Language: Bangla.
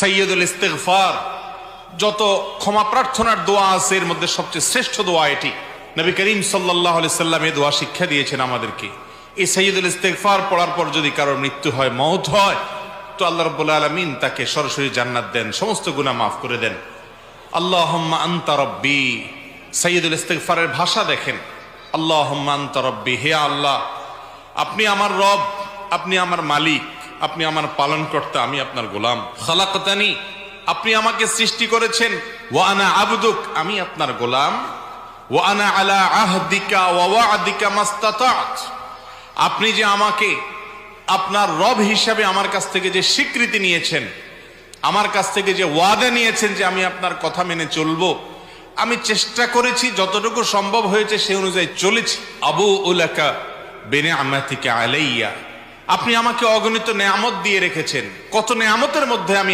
সাইয়্যিদুল ইস্তিগফার, যত ক্ষমা প্রার্থনার দোয়া আছে এর মধ্যে সবচেয়ে শ্রেষ্ঠ দোয়া এটি। নবী করিম সাল্লাল্লাহু আলাইহি সাল্লাম এই দোয়া শিক্ষা দিয়েছেন আমাদেরকে। এই সাইয়্যিদুল ইস্তিগফার পড়ার পর যদি কারোর মৃত্যু হয়, মওত হয়, তো আল্লাহ রাব্বুল আলামিন তাকে সরাসরি জান্নাত দেন, সমস্ত গুনাহ মাফ করে দেন। আল্লাহুম্মা আনতা রাব্বি, সাইয়্যিদুল ইস্তিগফারের ভাষা দেখেন। আল্লাহুম্মা আনতা রাব্বি, হে আল্লাহ আপনি আমার রব, আপনি আমার মালিক, আপনি আমার পালনকর্তা, আমি আপনার গোলাম। খালাকতানি, আপনি আমাকে সৃষ্টি করেছেন। ওয়া আনা আবদুক, আমি আপনার গোলাম। ওয়া আনা আলা আহদিকা ওয়া ওয়া'দিকা মাস্তাতা'ত, আপনি যে আমাকে আপনার রব হিসাবে আমার কাছ থেকে যে স্বীকৃতি নিয়েছেন, আমার কাছ থেকে যে ওয়াদা নিয়েছেন যে আমি আপনার কথা মেনে চলবো, আমি চেষ্টা করেছি, যতটুকু সম্ভব হয়েছে সে অনুযায়ী চলেছি। আবু উলাকা বিনিআমাতিকা আলাইয়া, আপনি আমাকে অগণিত নেয়ামত দিয়ে রেখেছেন। কত নেয়ামতের মধ্যে আমি